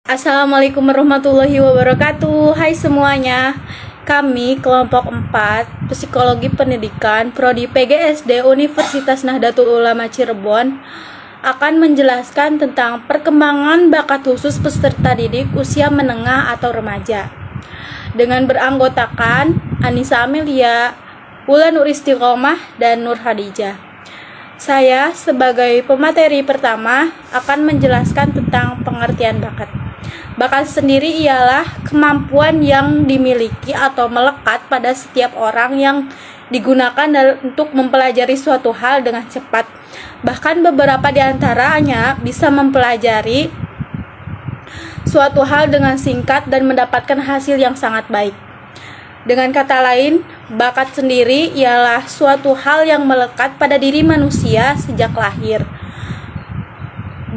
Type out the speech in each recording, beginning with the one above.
Assalamualaikum warahmatullahi wabarakatuh. Hai semuanya. Kami kelompok 4 Psikologi Pendidikan Prodi PGSD Universitas Nahdlatul Ulama Cirebon akan menjelaskan tentang perkembangan bakat khusus peserta didik usia menengah atau remaja. Dengan beranggotakan Anissa Amelia, Wulan Nur Istiqomah, dan Nur Hadijah. Saya sebagai pemateri pertama akan menjelaskan tentang pengertian bakat. Bakat sendiri ialah kemampuan yang dimiliki atau melekat pada setiap orang yang digunakan untuk mempelajari suatu hal dengan cepat. Bahkan beberapa di antaranya bisa mempelajari suatu hal dengan singkat dan mendapatkan hasil yang sangat baik. Dengan kata lain, bakat sendiri ialah suatu hal yang melekat pada diri manusia sejak lahir.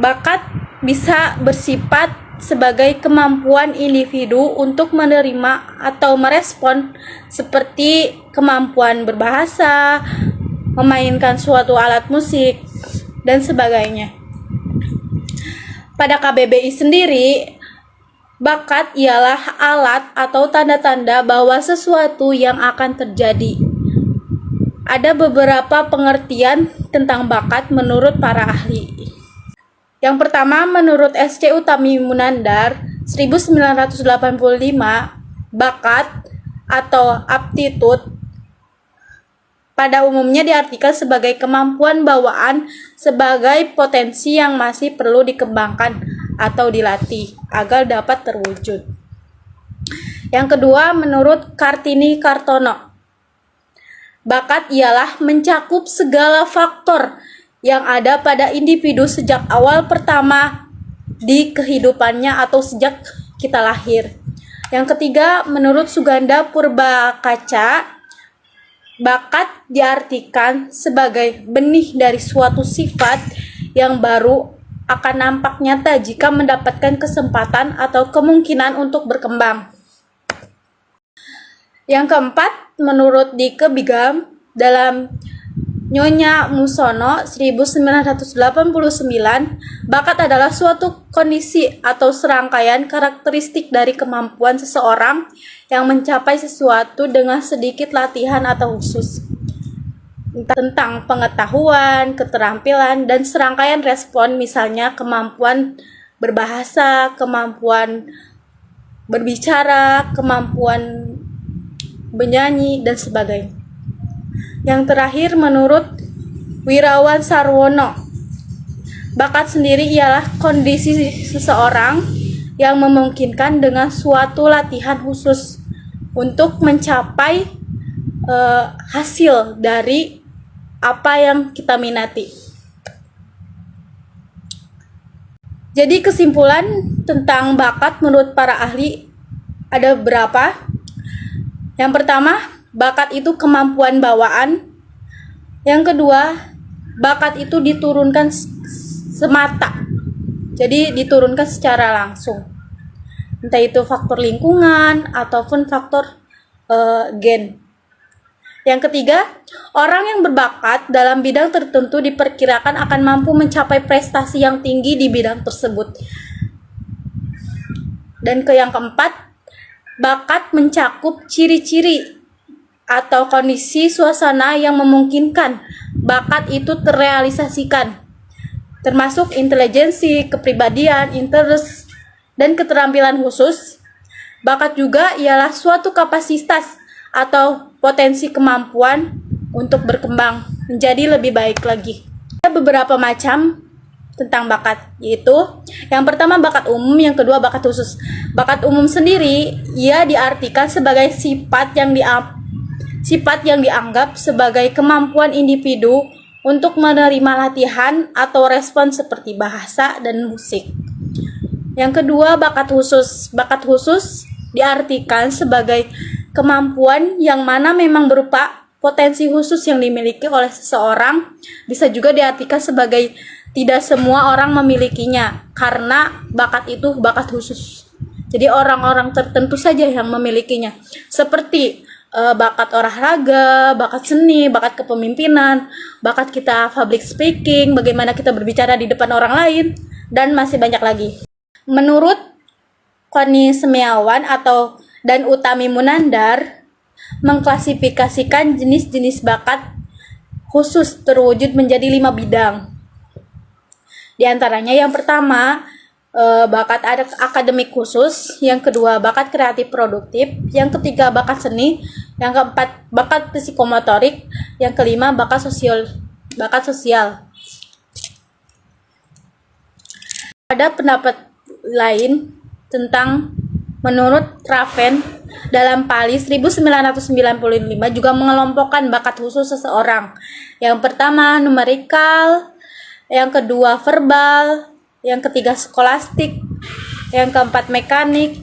Bakat bisa bersifat sebagai kemampuan individu untuk menerima atau merespon, seperti kemampuan berbahasa, memainkan suatu alat musik, dan sebagainya. Pada KBBI sendiri, bakat ialah alat atau tanda-tanda bahwa sesuatu yang akan terjadi. Ada beberapa pengertian tentang bakat menurut para ahli. Yang pertama, menurut S.C. Utami Munandar 1985, bakat atau aptitude pada umumnya diartikan sebagai kemampuan bawaan sebagai potensi yang masih perlu dikembangkan atau dilatih agar dapat terwujud. Yang kedua, menurut Kartini Kartono, bakat ialah mencakup segala faktor yang ada pada individu sejak awal pertama di kehidupannya atau sejak kita lahir. Yang ketiga, menurut Suganda Purbakaca, bakat diartikan sebagai benih dari suatu sifat yang baru akan nampak nyata jika mendapatkan kesempatan atau kemungkinan untuk berkembang. Yang keempat, menurut Dike Bigam dalam Nyonya Musono 1989, bakat adalah suatu kondisi atau serangkaian karakteristik dari kemampuan seseorang yang mencapai sesuatu dengan sedikit latihan atau khusus. Tentang pengetahuan, keterampilan, dan serangkaian respon, misalnya kemampuan berbahasa, kemampuan berbicara, kemampuan bernyanyi, dan sebagainya. Yang terakhir, menurut Wirawan Sarwono, bakat sendiri ialah kondisi seseorang yang memungkinkan dengan suatu latihan khusus untuk mencapai hasil dari apa yang kita minati. Jadi kesimpulan tentang bakat menurut para ahli ada berapa? Yang pertama, bakat itu kemampuan bawaan. Yang kedua, bakat itu diturunkan semata. Jadi diturunkan secara langsung. Entah itu faktor lingkungan ataupun faktor gen. Yang ketiga, orang yang berbakat dalam bidang tertentu diperkirakan akan mampu mencapai prestasi yang tinggi di bidang tersebut. Dan yang keempat, bakat mencakup ciri-ciri atau kondisi suasana yang memungkinkan bakat itu terrealisasikan, termasuk intelijensi, kepribadian, interest, dan keterampilan khusus. Bakat juga ialah suatu kapasitas atau potensi kemampuan untuk berkembang menjadi lebih baik lagi. Ada beberapa macam tentang bakat, yaitu yang pertama bakat umum, yang kedua bakat khusus. Bakat umum sendiri ia diartikan sebagai sifat yang dianggap sebagai kemampuan individu untuk menerima latihan atau respon seperti bahasa dan musik. Yang kedua, bakat khusus. Bakat khusus diartikan sebagai kemampuan yang mana memang berupa potensi khusus yang dimiliki oleh seseorang. Bisa juga diartikan sebagai tidak semua orang memilikinya, karena bakat itu bakat khusus. Jadi orang-orang tertentu saja yang memilikinya. Seperti bakat olahraga, bakat seni, bakat kepemimpinan, bakat kita public speaking, bagaimana kita berbicara di depan orang lain, dan masih banyak lagi. Menurut Koni Semiawan dan Utami Munandar mengklasifikasikan jenis-jenis bakat khusus terwujud menjadi 5 bidang. Di antaranya yang pertama, bakat akademik khusus, yang kedua bakat kreatif produktif, yang ketiga bakat seni, yang keempat bakat psikomotorik, yang kelima bakat sosial. Ada pendapat lain tentang menurut Raven dalam Pali 1995 juga mengelompokkan bakat khusus seseorang. Yang pertama numerikal, yang kedua verbal, yang ketiga skolastik, yang keempat mekanik,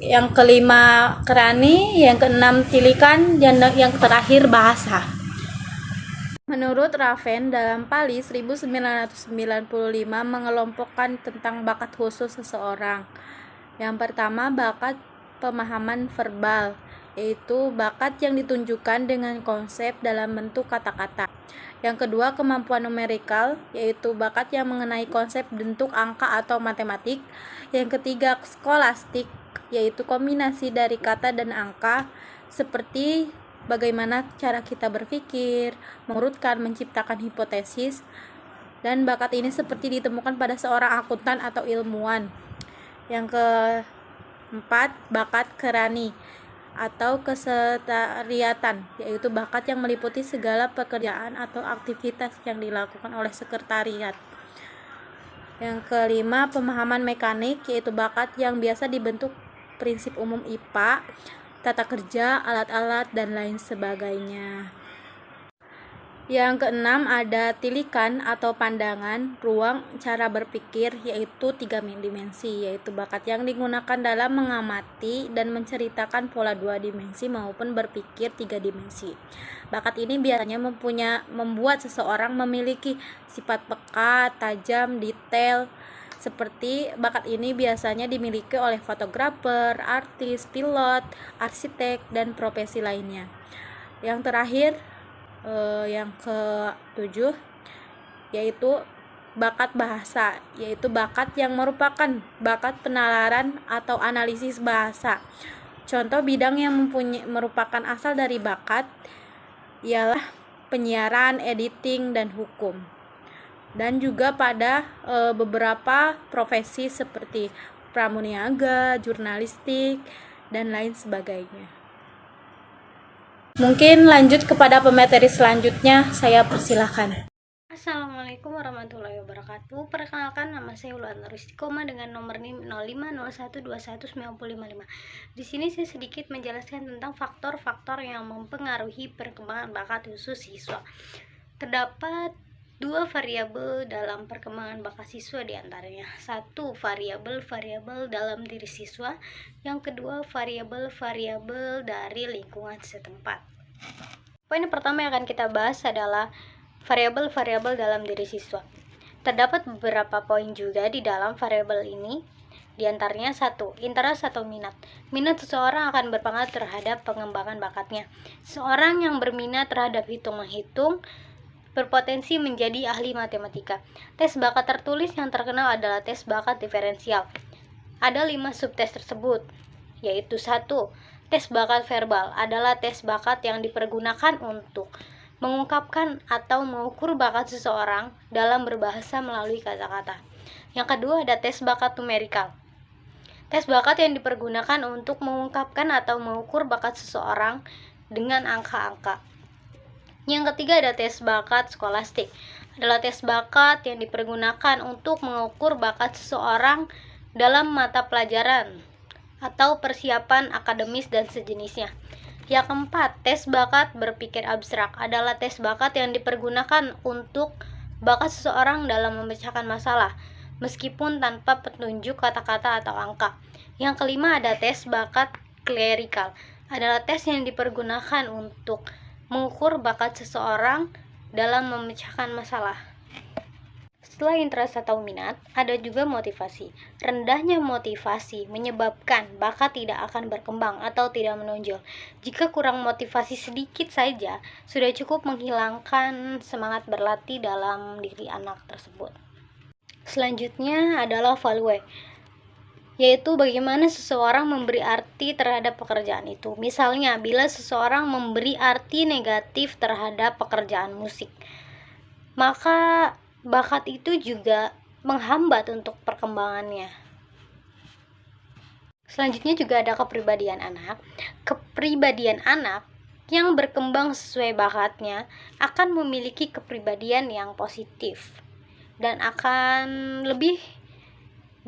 yang kelima kerani, yang keenam tilikan, dan yang terakhir bahasa. Menurut Raven dalam Pali 1995 mengelompokkan tentang bakat khusus seseorang. Yang pertama bakat pemahaman verbal, yaitu bakat yang ditunjukkan dengan konsep dalam bentuk kata-kata. Yang kedua kemampuan numerikal, yaitu bakat yang mengenai konsep bentuk angka atau matematik. Yang ketiga skolastik, yaitu kombinasi dari kata dan angka, seperti bagaimana cara kita berpikir, mengurutkan, menciptakan hipotesis. Dan bakat ini seperti ditemukan pada seorang akuntan atau ilmuwan. Yang keempat bakat kerani atau kesetariatan, yaitu bakat yang meliputi segala pekerjaan atau aktivitas yang dilakukan oleh sekretariat. Yang kelima pemahaman mekanik, yaitu bakat yang biasa dibentuk prinsip umum IPA, tata kerja, alat-alat, dan lain sebagainya. Yang keenam ada tilikan atau pandangan, ruang, cara berpikir, yaitu 3 dimensi, yaitu bakat yang digunakan dalam mengamati dan menceritakan pola 2 dimensi maupun berpikir 3 dimensi. Bakat ini biasanya membuat seseorang memiliki sifat peka, tajam, detail. Seperti bakat ini biasanya dimiliki oleh fotografer, artis, pilot, arsitek, dan profesi lainnya. Yang terakhir yang ke-7 yaitu bakat bahasa, yaitu bakat yang merupakan bakat penalaran atau analisis bahasa. Contoh bidang yang merupakan asal dari bakat ialah penyiaran, editing, dan hukum. Dan juga pada beberapa profesi seperti pramuniaga, jurnalistik, dan lain sebagainya. Mungkin lanjut kepada pemateri selanjutnya, saya persilahkan. Assalamualaikum warahmatullahi wabarakatuh. Perkenalkan, nama saya Wulan Rustikoma dengan nomor NIM 0501219555. Di sini saya sedikit menjelaskan tentang faktor-faktor yang mempengaruhi perkembangan bakat khusus siswa. Terdapat 2 variabel dalam perkembangan bakat siswa, diantaranya 1 variabel dalam diri siswa, yang kedua variabel dari lingkungan setempat. Poin pertama yang akan kita bahas adalah variabel dalam diri siswa. Terdapat beberapa poin juga di dalam variabel ini, diantaranya 1 interest atau minat. Minat seseorang akan berpengaruh terhadap pengembangan bakatnya. Seorang yang berminat terhadap hitung-menghitung berpotensi menjadi ahli matematika. Tes bakat tertulis yang terkenal adalah tes bakat diferensial. Ada 5 subtes tersebut, yaitu 1. Tes bakat verbal adalah tes bakat yang dipergunakan untuk mengungkapkan atau mengukur bakat seseorang dalam berbahasa melalui kata-kata. Yang kedua ada tes bakat numerikal. Tes bakat yang dipergunakan untuk mengungkapkan atau mengukur bakat seseorang dengan angka-angka. Yang ketiga ada tes bakat skolastik. Adalah tes bakat yang dipergunakan untuk mengukur bakat seseorang dalam mata pelajaran atau persiapan akademis dan sejenisnya. Yang keempat, tes bakat berpikir abstrak adalah tes bakat yang dipergunakan untuk bakat seseorang dalam memecahkan masalah, meskipun tanpa petunjuk kata-kata atau angka. Yang kelima ada tes bakat klerikal, adalah tes yang dipergunakan untuk mengukur bakat seseorang dalam memecahkan masalah. Setelah interest atau minat, ada juga motivasi. Rendahnya motivasi menyebabkan bakat tidak akan berkembang atau tidak menonjol. Jika kurang motivasi sedikit saja, sudah cukup menghilangkan semangat berlatih dalam diri anak tersebut. Selanjutnya adalah value. yaitu bagaimana seseorang memberi arti terhadap pekerjaan itu. Misalnya, bila seseorang memberi arti negatif terhadap pekerjaan musik, maka bakat itu juga menghambat untuk perkembangannya. Selanjutnya juga ada kepribadian anak. Kepribadian anak yang berkembang sesuai bakatnya akan memiliki kepribadian yang positif dan akan lebih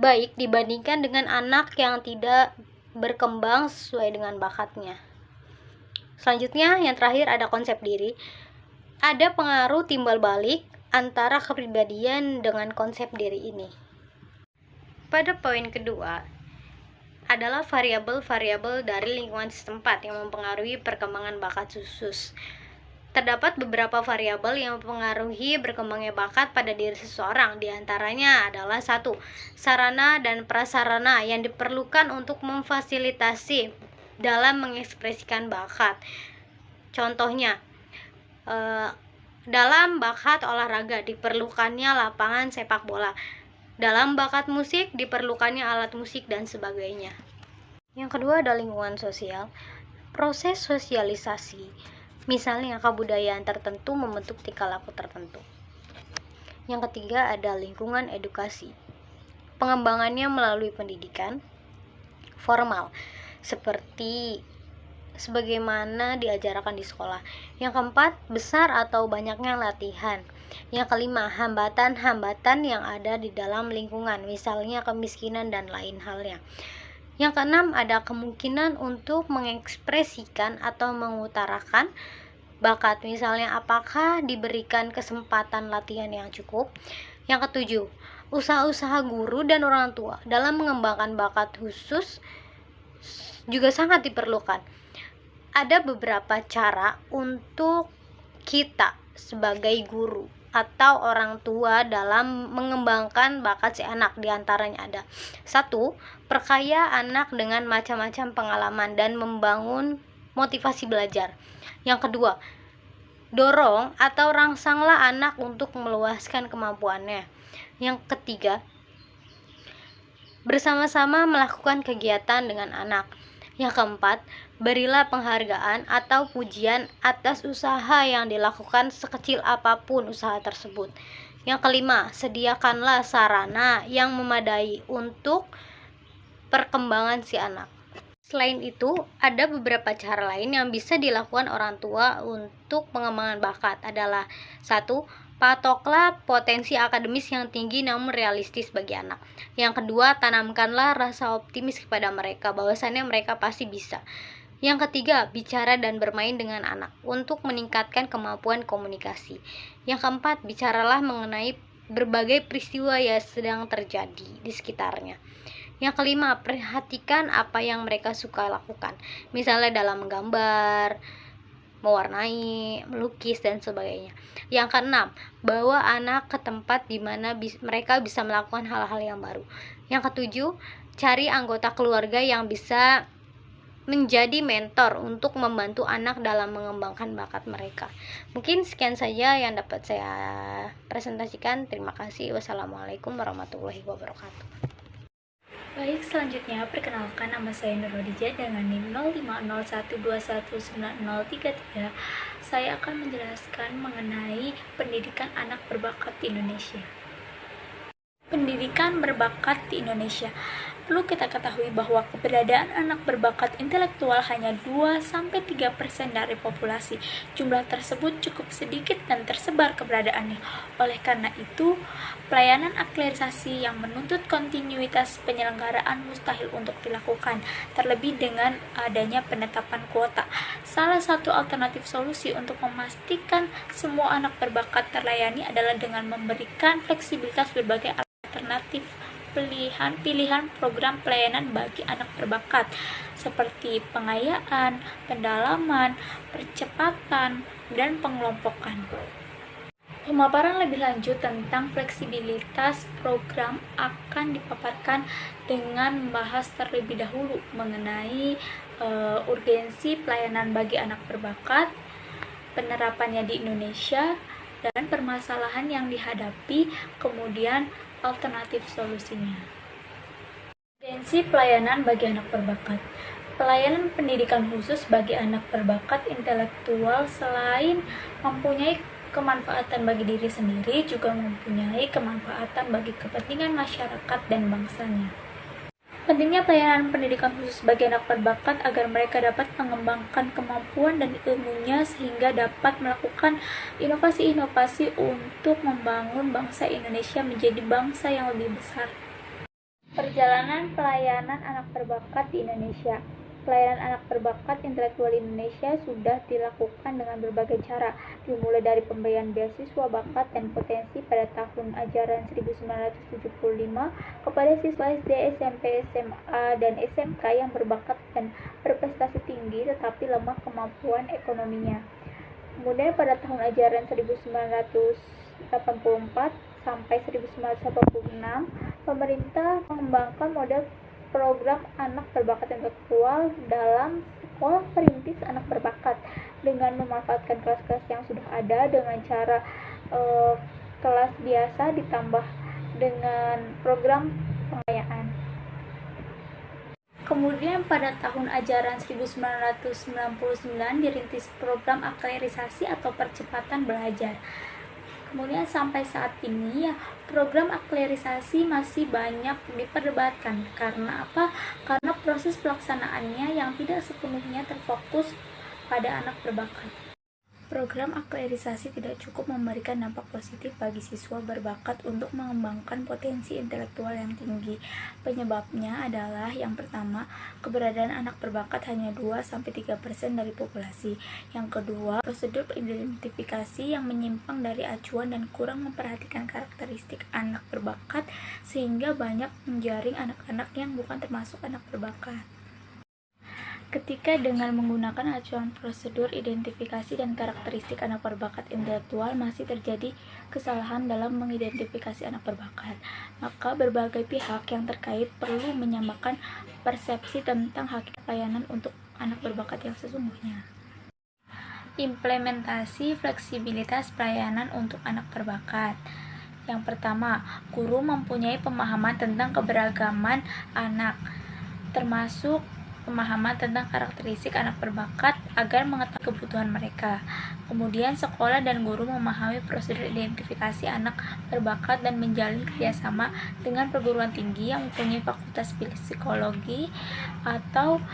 baik dibandingkan dengan anak yang tidak berkembang sesuai dengan bakatnya. Selanjutnya, yang terakhir ada konsep diri. Ada pengaruh timbal balik antara kepribadian dengan konsep diri ini. Pada poin kedua adalah variabel-variabel dari lingkungan setempat yang mempengaruhi perkembangan bakat khusus. Terdapat beberapa variabel yang mempengaruhi berkembangnya bakat pada diri seseorang. Di antaranya adalah 1. Sarana dan prasarana yang diperlukan untuk memfasilitasi dalam mengekspresikan bakat. Contohnya, dalam bakat olahraga diperlukannya lapangan sepak bola. Dalam bakat musik diperlukannya alat musik dan sebagainya. Yang kedua adalah lingkungan sosial. Proses sosialisasi, misalnya kebudayaan tertentu membentuk tingkah laku tertentu. Yang ketiga ada lingkungan edukasi. Pengembangannya melalui pendidikan formal, seperti sebagaimana diajarkan di sekolah. Yang keempat, besar atau banyaknya latihan. Yang kelima, hambatan-hambatan yang ada di dalam lingkungan, misalnya kemiskinan dan lain halnya. Yang keenam, ada kemungkinan untuk mengekspresikan atau mengutarakan bakat, misalnya apakah diberikan kesempatan latihan yang cukup. Yang ketujuh, usaha-usaha guru dan orang tua dalam mengembangkan bakat khusus juga sangat diperlukan. Ada beberapa cara untuk kita sebagai guru atau orang tua dalam mengembangkan bakat si anak. Di antaranya ada 1. Perkaya anak dengan macam-macam pengalaman dan membangun motivasi belajar. Yang kedua, dorong atau rangsanglah anak untuk meluaskan kemampuannya. Yang ketiga, bersama-sama melakukan kegiatan dengan anak. Yang keempat, berilah penghargaan atau pujian atas usaha yang dilakukan sekecil apapun usaha tersebut. Yang kelima, sediakanlah sarana yang memadai untuk perkembangan si anak. Selain itu, ada beberapa cara lain yang bisa dilakukan orang tua untuk pengembangan bakat adalah 1. Patoklah potensi akademis yang tinggi namun realistis bagi anak. Yang kedua, tanamkanlah rasa optimis kepada mereka bahwasannya mereka pasti bisa. Yang ketiga, bicara dan bermain dengan anak untuk meningkatkan kemampuan komunikasi. Yang keempat, bicaralah mengenai berbagai peristiwa yang sedang terjadi di sekitarnya. Yang kelima, perhatikan apa yang mereka suka lakukan, misalnya dalam menggambar, mewarnai, melukis, dan sebagainya. Yang keenam, bawa anak ke tempat di mana mereka bisa melakukan hal-hal yang baru. Yang ketujuh, cari anggota keluarga yang bisa menjadi mentor untuk membantu anak dalam mengembangkan bakat mereka. Mungkin sekian saja yang dapat saya presentasikan. Terima kasih. Wassalamualaikum warahmatullahi wabarakatuh. Baik, selanjutnya perkenalkan, nama saya Nur Khadijah dengan NIM 0501219033. Saya akan menjelaskan mengenai pendidikan anak berbakat di Indonesia. Pendidikan berbakat di Indonesia. Perlu kita ketahui bahwa keberadaan anak berbakat intelektual hanya 2-3% dari populasi. Jumlah tersebut cukup sedikit dan tersebar keberadaannya. Oleh karena itu, pelayanan aktualisasi yang menuntut kontinuitas penyelenggaraan mustahil untuk dilakukan, terlebih dengan adanya penetapan kuota. Salah satu alternatif solusi untuk memastikan semua anak berbakat terlayani adalah dengan memberikan fleksibilitas berbagai alternatif pilihan program pelayanan bagi anak berbakat seperti pengayaan, pendalaman, percepatan, dan pengelompokan. Pemaparan lebih lanjut tentang fleksibilitas program akan dipaparkan dengan membahas terlebih dahulu mengenai urgensi pelayanan bagi anak berbakat, penerapannya di Indonesia, dan permasalahan yang dihadapi, kemudian alternatif solusinya. Potensi pelayanan bagi anak berbakat. Pelayanan pendidikan khusus bagi anak berbakat intelektual selain mempunyai kemanfaatan bagi diri sendiri, juga mempunyai kemanfaatan bagi kepentingan masyarakat dan bangsanya. Pentingnya pelayanan pendidikan khusus bagi anak berbakat agar mereka dapat mengembangkan kemampuan dan ilmunya sehingga dapat melakukan inovasi-inovasi untuk membangun bangsa Indonesia menjadi bangsa yang lebih besar. Perjalanan pelayanan anak berbakat di Indonesia. Pelayanan anak berbakat intelektual di Indonesia sudah dilakukan dengan berbagai cara, dimulai dari pemberian beasiswa bakat dan potensi pada tahun ajaran 1975 kepada siswa SD, SMP, SMA, dan SMK yang berbakat dan berprestasi tinggi tetapi lemah kemampuan ekonominya. Kemudian pada tahun ajaran 1984 sampai 1986, pemerintah mengembangkan model program anak berbakat intelektual dalam sekolah perintis anak berbakat dengan memanfaatkan kelas-kelas yang sudah ada dengan cara kelas biasa ditambah dengan program pengayaan. Kemudian pada tahun ajaran 1999 dirintis program aklerisasi atau percepatan belajar. Kemudian sampai saat ini ya program aklerisasi masih banyak diperdebatkan. Karena apa? Karena proses pelaksanaannya yang tidak sepenuhnya terfokus pada anak berbakat. Program aklerisasi tidak cukup memberikan dampak positif bagi siswa berbakat untuk mengembangkan potensi intelektual yang tinggi. Penyebabnya adalah yang pertama, keberadaan anak berbakat hanya 2-3% dari populasi. Yang kedua, prosedur identifikasi yang menyimpang dari acuan dan kurang memperhatikan karakteristik anak berbakat sehingga banyak menjaring anak-anak yang bukan termasuk anak berbakat. Ketika dengan menggunakan acuan prosedur identifikasi dan karakteristik anak berbakat intelektual masih terjadi kesalahan dalam mengidentifikasi anak berbakat, maka berbagai pihak yang terkait perlu menyamakan persepsi tentang hakikat pelayanan untuk anak berbakat yang sesungguhnya. Implementasi fleksibilitas pelayanan untuk anak berbakat. Yang pertama, guru mempunyai pemahaman tentang keberagaman anak, termasuk pemahaman tentang karakteristik anak berbakat agar mengetahui kebutuhan mereka. Kemudian sekolah dan guru memahami prosedur identifikasi anak berbakat dan menjalin kerjasama dengan perguruan tinggi yang mempunyai fakultas psikologi atau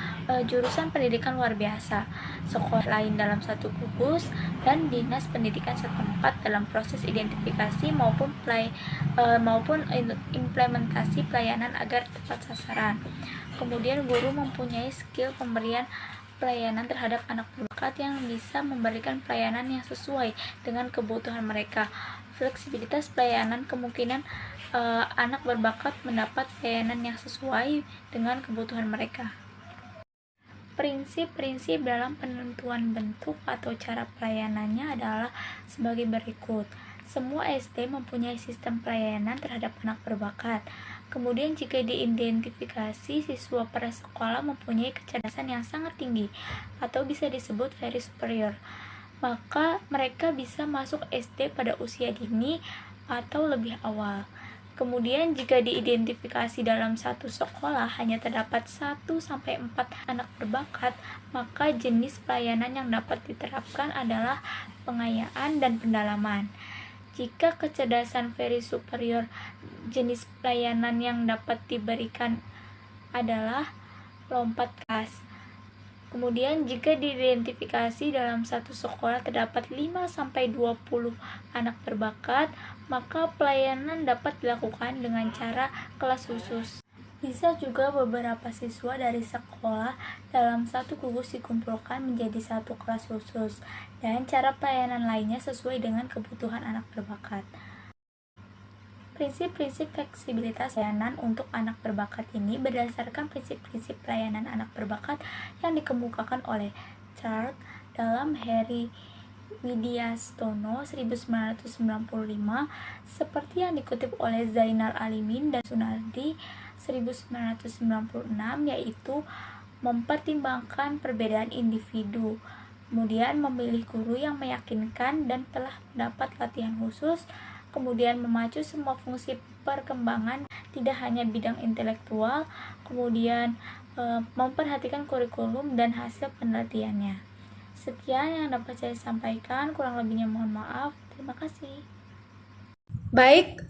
jurusan pendidikan luar biasa, sekolah lain dalam satu gugus, dan dinas pendidikan setempat dalam proses identifikasi maupun implementasi pelayanan agar tepat sasaran. Kemudian guru mempunyai skill pemberian pelayanan terhadap anak berbakat yang bisa memberikan pelayanan yang sesuai dengan kebutuhan mereka. Fleksibilitas pelayanan kemungkinan anak berbakat mendapat pelayanan yang sesuai dengan kebutuhan mereka. Prinsip-prinsip dalam penentuan bentuk atau cara pelayanannya adalah sebagai berikut. Semua SD mempunyai sistem pelayanan terhadap anak berbakat. Kemudian jika diidentifikasi siswa prasekolah mempunyai kecerdasan yang sangat tinggi atau bisa disebut very superior, maka mereka bisa masuk SD pada usia dini atau lebih awal. Kemudian jika diidentifikasi dalam satu sekolah hanya terdapat 1-4 anak berbakat, maka jenis pelayanan yang dapat diterapkan adalah pengayaan dan pendalaman. Jika kecerdasan very superior, jenis pelayanan yang dapat diberikan adalah lompat kelas. Kemudian jika diidentifikasi dalam satu sekolah terdapat 5-20 anak berbakat, maka pelayanan dapat dilakukan dengan cara kelas khusus. Bisa juga beberapa siswa dari sekolah dalam satu gugus dikumpulkan menjadi satu kelas khusus, dan cara pelayanan lainnya sesuai dengan kebutuhan anak berbakat. Prinsip-prinsip fleksibilitas pelayanan untuk anak berbakat ini berdasarkan prinsip-prinsip pelayanan anak berbakat yang dikemukakan oleh Charles dalam Heri Widyastono 1995 seperti yang dikutip oleh Zainal Alimin dan Sunardi 1996, yaitu mempertimbangkan perbedaan individu, kemudian memilih guru yang meyakinkan dan telah mendapat latihan khusus, kemudian memacu semua fungsi perkembangan, tidak hanya bidang intelektual, kemudian memperhatikan kurikulum dan hasil penelitiannya. Sekian yang dapat saya sampaikan, kurang lebihnya mohon maaf. Terima kasih. Baik,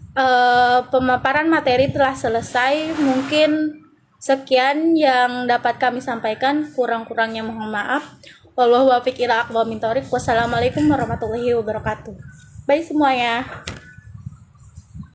pemaparan materi telah selesai. Mungkin sekian yang dapat kami sampaikan, kurang-kurangnya mohon maaf. Wallahu waffiq ila aqwamit thoriq. Wassalamualaikum warahmatullahi wabarakatuh. Bye semuanya.